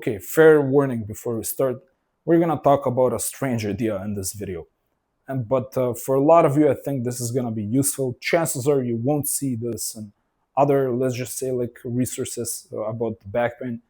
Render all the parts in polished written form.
Okay, fair warning before we start. We're gonna talk about a strange idea in this video. But for a lot of you, I think this is gonna be useful. Chances are you won't see this in other, let's just say, like resources about the back pain.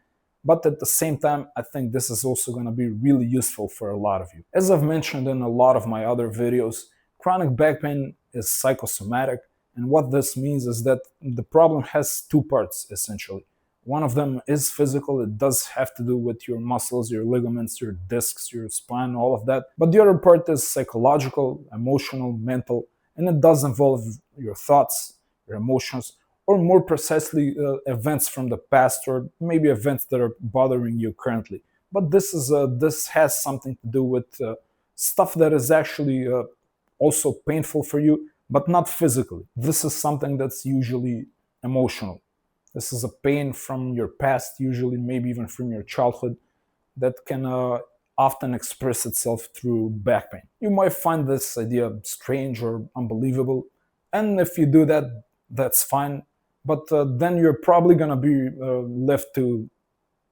But at the same time, I think this is also gonna be really useful for a lot of you. As I've mentioned in a lot of my other videos, chronic back pain is psychosomatic, and what this means is that the problem has two parts essentially. One of them is physical. It does have to do with your muscles, your ligaments, your discs, your spine, all of that. But the other part is psychological, emotional, mental, and it does involve your thoughts, your emotions, or more precisely, events from the past, or maybe events that are bothering you currently. But this has something to do with stuff that is actually also painful for you, but not physically. This is something that's usually emotional. This is a pain from your past, usually maybe even from your childhood, that can often express itself through back pain. You might find this idea strange or unbelievable, and if you do that, that's fine. But then you're probably gonna be left to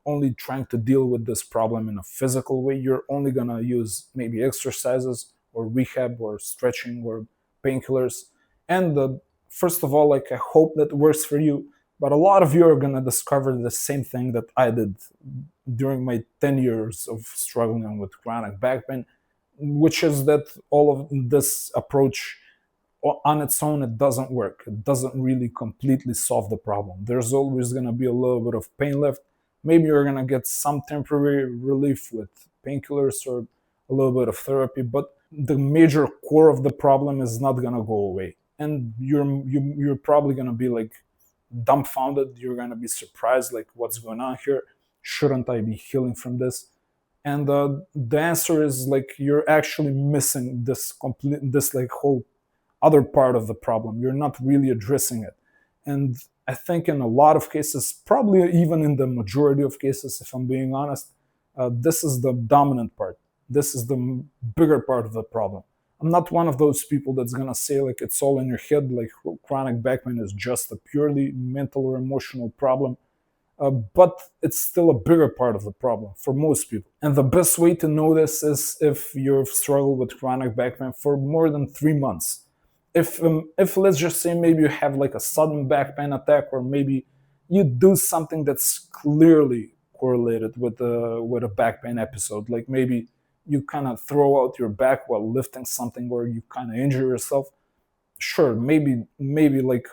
only trying to deal with this problem in a physical way. You're only gonna use maybe exercises or rehab or stretching or painkillers. And first of all, like I hope that works for you. But a lot of you are gonna discover the same thing that I did during my 10 years of struggling with chronic back pain, which is that all of this approach on its own, it doesn't work. It doesn't really completely solve the problem. There's always gonna be a little bit of pain left. Maybe you're gonna get some temporary relief with painkillers or a little bit of therapy, but the major core of the problem is not gonna go away. And you're probably gonna be like dumbfounded. You're gonna be surprised, like what's going on here? Shouldn't I be healing from this? And the answer is like you're actually missing this like whole other part of the problem. You're not really addressing it. And I think in a lot of cases, probably even in the majority of cases, if I'm being honest, this is the dominant part. This is the bigger part of the problem. I'm not one of those people that's gonna say like it's all in your head, like chronic back pain is just a purely mental or emotional problem. But it's still a bigger part of the problem for most people. And the best way to know this is if you've struggled with chronic back pain for more than 3 months. If let's just say maybe you have like a sudden back pain attack, or maybe you do something that's clearly correlated with a back pain episode, like maybe you kind of throw out your back while lifting something, or you kind of injure yourself. Sure, maybe like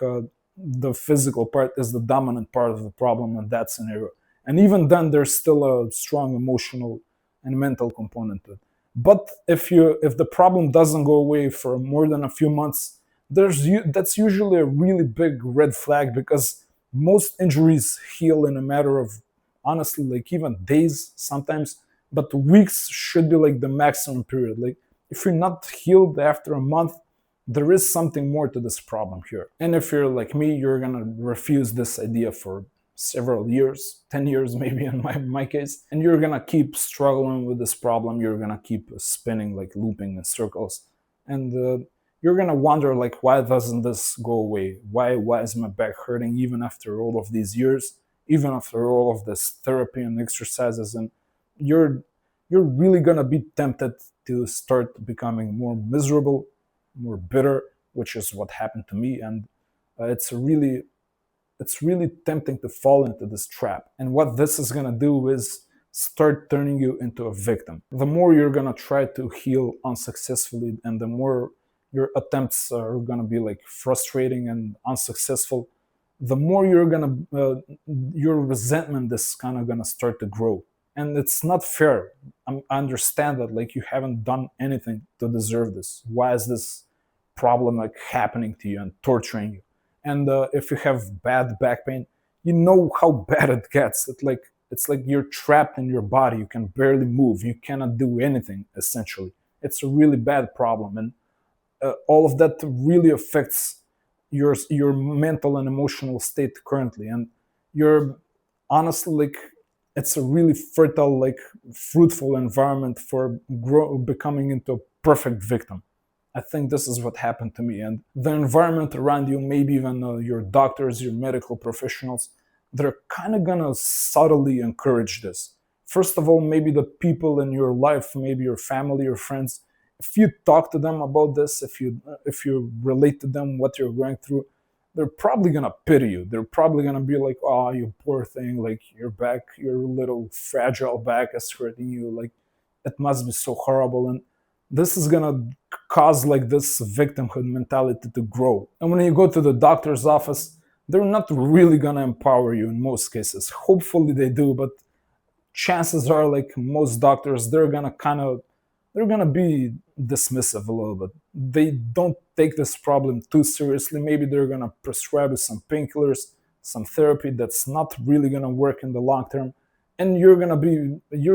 the physical part is the dominant part of the problem in that scenario, and even then there's still a strong emotional and mental component to it. But if the problem doesn't go away for more than a few months, that's usually a really big red flag, because most injuries heal in a matter of, honestly, like even days sometimes, but weeks should be like the maximum period. Like if you're not healed after a month, there is something more to this problem here. And if you're like me, you're gonna refuse this idea for several years, 10 years maybe in my case, and you're gonna keep struggling with this problem. You're gonna keep spinning, like looping in circles, and you're gonna wonder like, why doesn't this go away? Why is my back hurting even after all of these years, even after all of this therapy and exercises? And you're really gonna be tempted to start becoming more miserable, more bitter, which is what happened to me. And it's really tempting to fall into this trap. And what this is going to do is start turning you into a victim. The more you're going to try to heal unsuccessfully, and the more your attempts are going to be like frustrating and unsuccessful, the more your resentment is kind of going to start to grow. And it's not fair. I understand that like you haven't done anything to deserve this. Why is this problem like happening to you and torturing you? And if you have bad back pain, you know how bad it gets. It's like you're trapped in your body. You can barely move. You cannot do anything essentially. It's a really bad problem, and all of that really affects your mental and emotional state currently. And you're honestly like, it's a really fertile, like fruitful environment for becoming into a perfect victim. I think this is what happened to me. And the environment around you, maybe even your doctors, your medical professionals, they're kind of gonna subtly encourage this. First of all, maybe the people in your life, maybe your family, your friends, if you talk to them about this, if you relate to them what you're going through, they're probably gonna pity you. They're probably gonna be like, "Oh, you poor thing! Like your back, your little fragile back is hurting you. Like it must be so horrible." And this is gonna cause like this victimhood mentality to grow. And when you go to the doctor's office, they're not really gonna empower you in most cases. Hopefully they do, but chances are like most doctors, they're gonna be dismissive a little bit. They don't take this problem too seriously. Maybe they're gonna prescribe you some painkillers, some therapy that's not really gonna work in the long term, and you're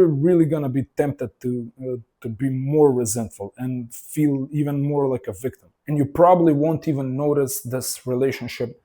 really gonna be tempted to be more resentful and feel even more like a victim. And you probably won't even notice this relationship,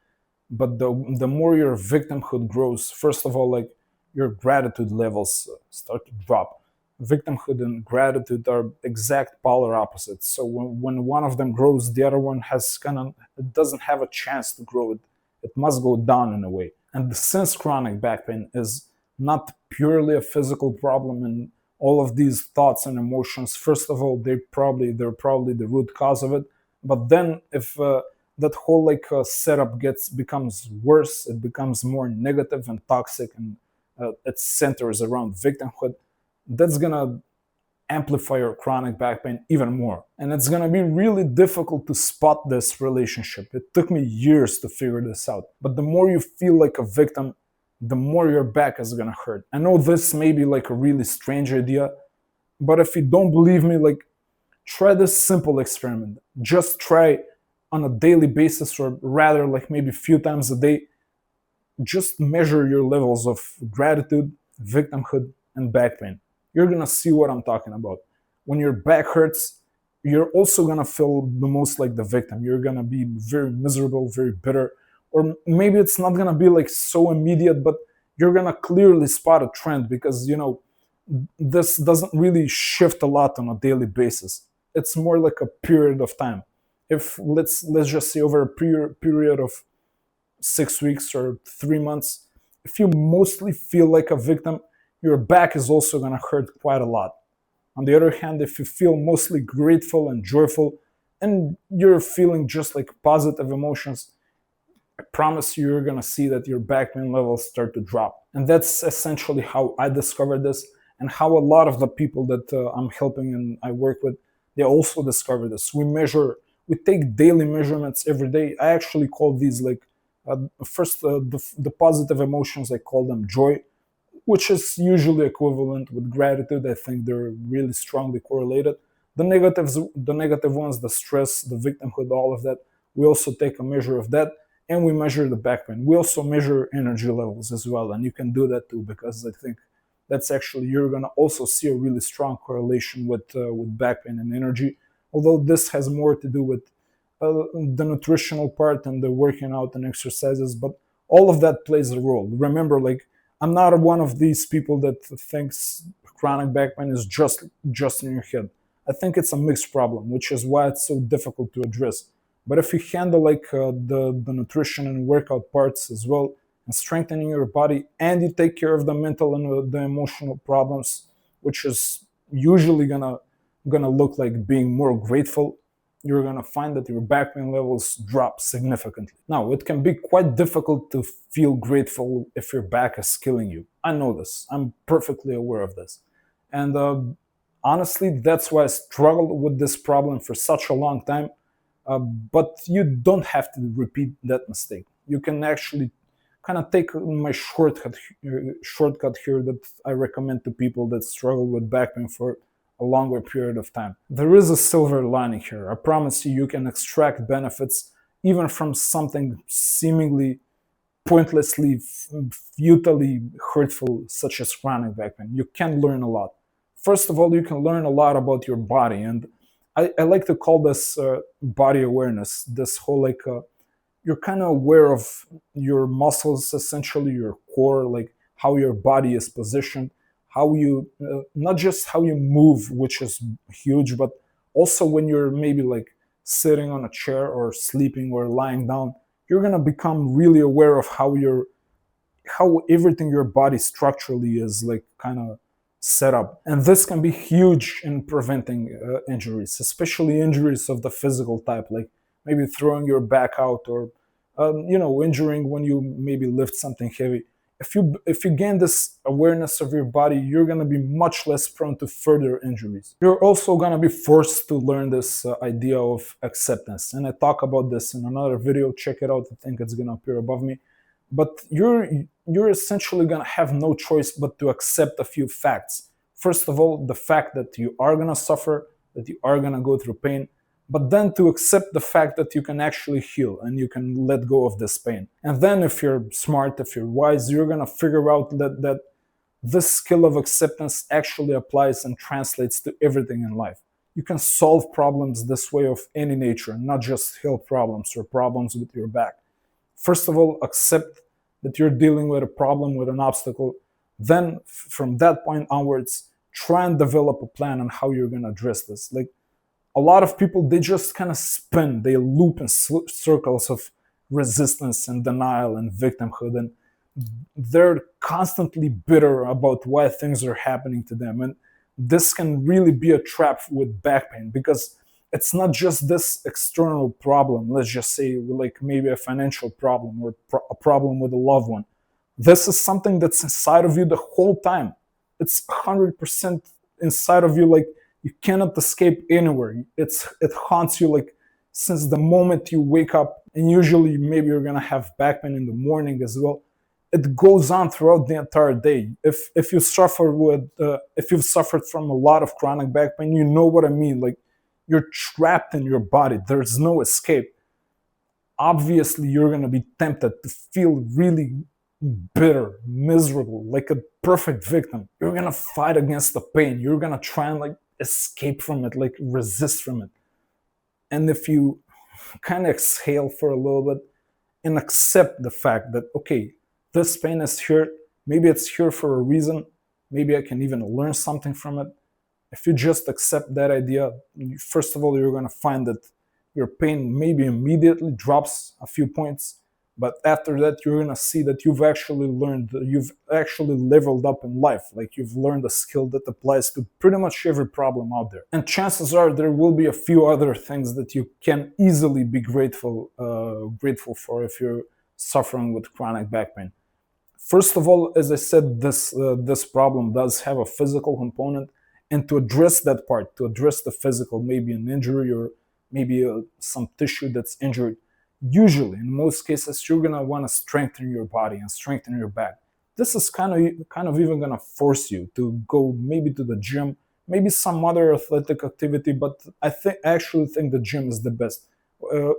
but the more your victimhood grows, first of all, like your gratitude levels start to drop. Victimhood and gratitude are exact polar opposites. So when one of them grows, the other one has kind of it doesn't have a chance to grow. It must go down in a way. And since chronic back pain is not purely a physical problem, and all of these thoughts and emotions, first of all, they're probably the root cause of it. But then if that whole setup becomes worse, it becomes more negative and toxic, and it centers around victimhood, that's gonna amplify your chronic back pain even more. And it's gonna be really difficult to spot this relationship. It took me years to figure this out. But the more you feel like a victim, the more your back is gonna hurt. I know this may be like a really strange idea, but if you don't believe me, like try this simple experiment. Just try on a daily basis, or rather like maybe a few times a day, just measure your levels of gratitude, victimhood, and back pain. You're gonna see what I'm talking about. When your back hurts, you're also gonna feel the most like the victim. You're gonna be very miserable, very bitter, or maybe it's not gonna be like so immediate, but you're gonna clearly spot a trend because this doesn't really shift a lot on a daily basis. It's more like a period of time. If let's just say over a period of 6 weeks or 3 months, if you mostly feel like a victim, your back is also going to hurt quite a lot. On the other hand, if you feel mostly grateful and joyful and you're feeling just like positive emotions, I promise you, you're going to see that your back pain levels start to drop. And that's essentially how I discovered this, and how a lot of the people that I'm helping and I work with, they also discover this. We take daily measurements every day. I actually call these like, first, the positive emotions, I call them joy, which is usually equivalent with gratitude. I think they're really strongly correlated. The negative ones, the stress, the victimhood, all of that, we also take a measure of that, and we measure the back pain. We also measure energy levels as well, and you can do that too, because I think that's actually, you're gonna also see a really strong correlation with back pain and energy. Although this has more to do with the nutritional part and the working out and exercises, but all of that plays a role. Remember, like, I'm not one of these people that thinks chronic back pain is just in your head. I think it's a mixed problem, which is why it's so difficult to address. But if you handle like the nutrition and workout parts as well, and strengthening your body, and you take care of the mental and the emotional problems, which is usually gonna look like being more grateful, you're gonna find that your back pain levels drop significantly. Now, it can be quite difficult to feel grateful if your back is killing you. I know this. I'm perfectly aware of this. And honestly, that's why I struggled with this problem for such a long time. But you don't have to repeat that mistake. You can actually kind of take my shortcut here that I recommend to people that struggle with back pain for a longer period of time. There is a silver lining here. I promise you, you can extract benefits even from something seemingly pointlessly, futilely hurtful, such as chronic back pain. You can learn a lot. First of all, you can learn a lot about your body, and I like to call this body awareness. This whole you're kind of aware of your muscles, essentially your core, like how your body is positioned, how you not just how you move, which is huge, but also when you're maybe like sitting on a chair or sleeping or lying down, you're gonna become really aware of how everything your body structurally is like kind of set up. And this can be huge in preventing injuries, especially injuries of the physical type, like maybe throwing your back out or injuring when you maybe lift something heavy. If you gain this awareness of your body, you're going to be much less prone to further injuries. You're also going to be forced to learn this idea of acceptance, and I talk about this in another video. Check it out. I think it's going to appear above me. But you're essentially going to have no choice but to accept a few facts. First of all, the fact that you are going to suffer, that you are going to go through pain, but then to accept the fact that you can actually heal and you can let go of this pain. And then if you're smart, if you're wise, you're going to figure out that this skill of acceptance actually applies and translates to everything in life. You can solve problems this way of any nature, not just health problems or problems with your back. First of all, accept that you're dealing with a problem, with an obstacle. Then from that point onwards, try and develop a plan on how you're going to address this. Like, a lot of people, they just kind of spin, they loop in circles of resistance and denial and victimhood, and they're constantly bitter about why things are happening to them. And this can really be a trap with back pain, because it's not just this external problem, let's just say like maybe a financial problem or a problem with a loved one. This is something that's inside of you the whole time. It's 100% inside of you, like you cannot escape anywhere. It haunts you like since the moment you wake up, and usually maybe you're gonna have back pain in the morning as well. It goes on throughout the entire day. If you suffer if you've suffered from a lot of chronic back pain, you know what I mean. Like, you're trapped in your body. There's no escape. Obviously, you're gonna be tempted to feel really bitter, miserable, like a perfect victim. You're gonna fight against the pain. You're gonna try and like escape from it, like resist from it. And if you kind of exhale for a little bit and accept the fact that, okay, this pain is here, maybe it's here for a reason, maybe I can even learn something from it. If you just accept that idea, first of all, you're going to find that your pain maybe immediately drops a few points, but after that, you're going to see that you've actually leveled up in life. Like, you've learned a skill that applies to pretty much every problem out there. And chances are there will be a few other things that you can easily be grateful for if you're suffering with chronic back pain. First of all, as I said, this problem does have a physical component, and to address that part, to address the physical, maybe an injury or maybe some tissue that's injured, usually in most cases you're gonna want to strengthen your body and strengthen your back. This is kind of even gonna force you to go maybe to the gym, maybe some other athletic activity, but I actually think the gym is the best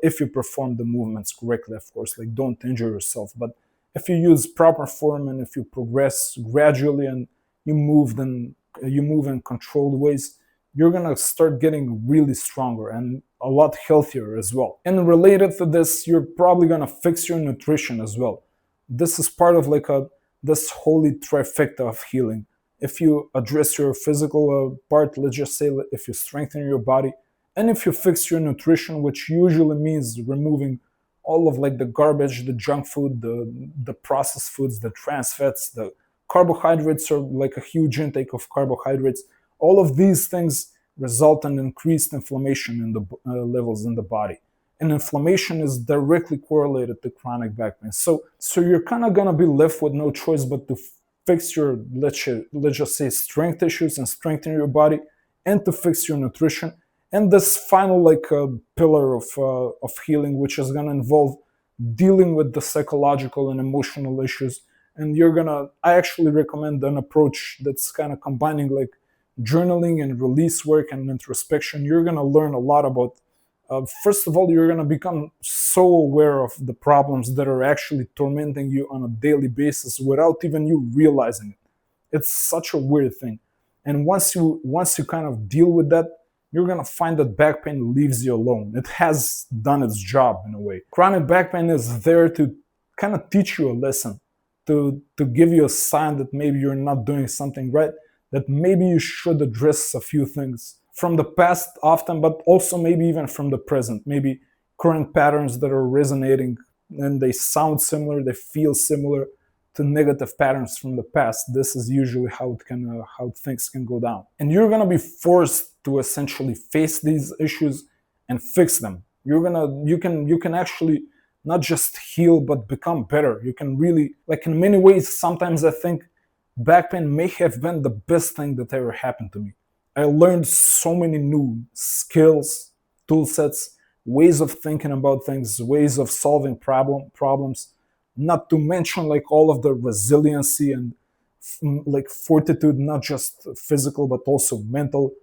if you perform the movements correctly, of course. Like, don't injure yourself, but if you use proper form and if you progress gradually and you move in controlled ways, you're gonna start getting really stronger and a lot healthier as well. And related to this, you're probably gonna fix your nutrition as well. This is part of like this holy trifecta of healing. If you address your physical part, let's just say if you strengthen your body, and if you fix your nutrition, which usually means removing all of like the garbage, the junk food, the processed foods, the trans fats, the carbohydrates, are like a huge intake of carbohydrates. All of these things result in increased inflammation in the levels in the body. And inflammation is directly correlated to chronic back pain. So you're kind of gonna be left with no choice but to fix your, let's just say, strength issues and strengthen your body, and to fix your nutrition. And this final pillar of healing, which is gonna involve dealing with the psychological and emotional issues. And I actually recommend an approach that's kind of combining like journaling and release work and introspection. You're gonna learn a lot about, first of all, you're gonna become so aware of the problems that are actually tormenting you on a daily basis without even you realizing it. It's such a weird thing. And once you kind of deal with that, you're gonna find that back pain leaves you alone. It has done its job in a way. Chronic back pain is there to kind of teach you a lesson, to give you a sign that maybe you're not doing something right, that maybe you should address a few things from the past often, but also maybe even from the present, maybe current patterns that are resonating and they sound similar, they feel similar to negative patterns from the past, this is usually how things can go down. And you're gonna be forced to essentially face these issues and fix them. You can actually not just heal but become better. You can really, like, in many ways, sometimes I think back pain may have been the best thing that ever happened to me. I learned so many new skills, tool sets, ways of thinking about things, ways of solving problems, not to mention like all of the resiliency and like fortitude, not just physical but also mental,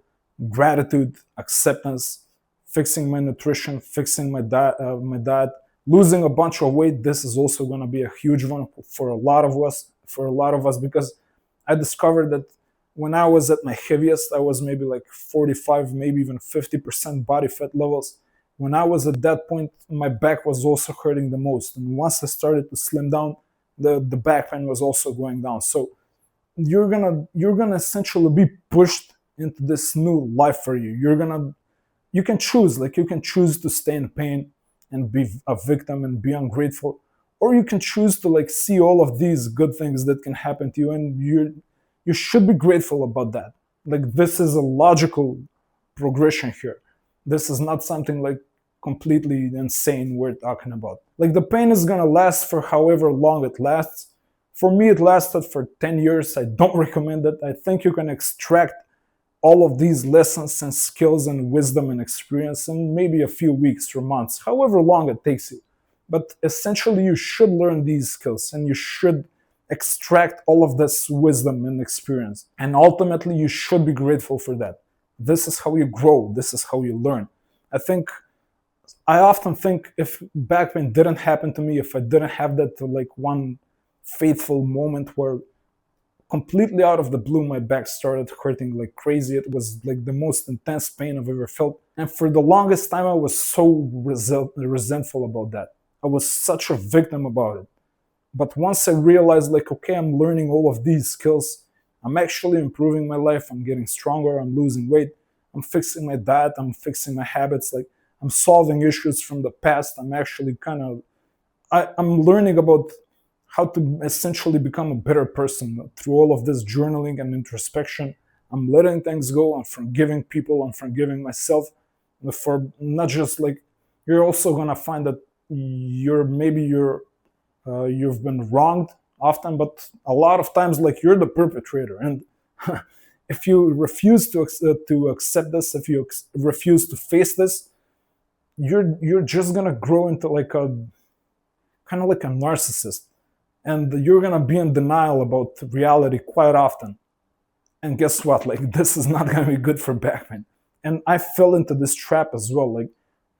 gratitude, acceptance, fixing my nutrition, fixing my diet, losing a bunch of weight. This is also going to be a huge one for a lot of us, because I discovered that when I was at my heaviest, I was maybe like 45, maybe even 50% body fat levels. When I was at that point, my back was also hurting the most. And once I started to slim down, the back pain was also going down. So you're gonna essentially be pushed into this new life for you. You can choose, like you can choose to stay in pain and be a victim and be ungrateful, or you can choose to like see all of these good things that can happen to you, and you should be grateful about that. Like, this is a logical progression here. This is not something like completely insane we're talking about. Like, the pain is gonna last for however long it lasts. For me, it lasted for 10 years. I don't recommend it. I think you can extract all of these lessons and skills and wisdom and experience in maybe a few weeks or months, however long it takes you. But essentially, you should learn these skills and you should extract all of this wisdom and experience. And ultimately, you should be grateful for that. This is how you grow, this is how you learn. I often think, if back pain didn't happen to me, if I didn't have that like one fateful moment where completely out of the blue my back started hurting like crazy, it was like the most intense pain I've ever felt. And for the longest time, I was so resentful about that. I was such a victim about it. But once I realized, like, okay, I'm learning all of these skills, I'm actually improving my life, I'm getting stronger, I'm losing weight, I'm fixing my diet, I'm fixing my habits, like, I'm solving issues from the past. I'm actually I'm learning about how to essentially become a better person through all of this journaling and introspection. I'm letting things go, I'm forgiving people, I'm forgiving myself for not just like, you're also gonna find that you've been wronged often, but a lot of times, like, you're the perpetrator. And if you refuse to accept this, if you refuse to face this, you're just gonna grow into like a kind of like a narcissist, and you're gonna be in denial about reality quite often. And guess what? Like, this is not gonna be good for back pain. And I fell into this trap as well. Like,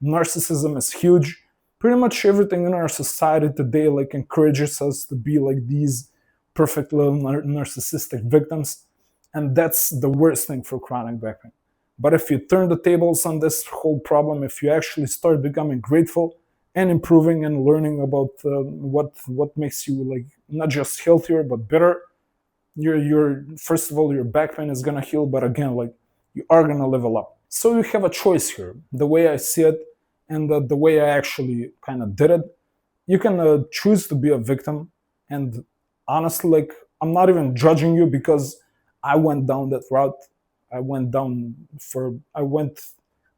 narcissism is huge. Pretty much everything in our society today like encourages us to be like these perfect little narcissistic victims, and that's the worst thing for chronic back pain. But if you turn the tables on this whole problem, if you actually start becoming grateful and improving and learning about what makes you like not just healthier but better, your first of all, your back pain is gonna heal, but again, like, you are gonna level up. So you have a choice here. The way I see it, and the way I actually kind of did it, you can choose to be a victim. And honestly, like, I'm not even judging you, because I went down that route. I went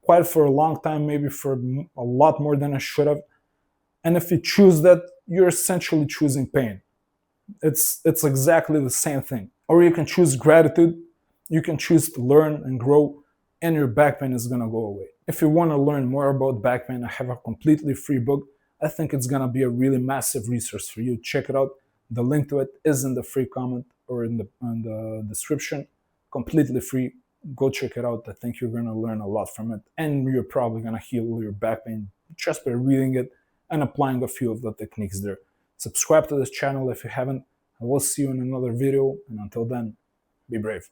quite for a long time, maybe for a lot more than I should have. And if you choose that, you're essentially choosing pain. It's exactly the same thing. Or you can choose gratitude, you can choose to learn and grow, and your back pain is gonna go away. If you want to learn more about back pain, I have a completely free book. I think it's gonna be a really massive resource for you. Check it out. The link to it is in the free comment or in the description. Completely free. Go check it out. I think you're gonna learn a lot from it, and you're probably gonna heal your back pain just by reading it and applying a few of the techniques there. Subscribe to this channel if you haven't. I will see you in another video, and until then, be brave.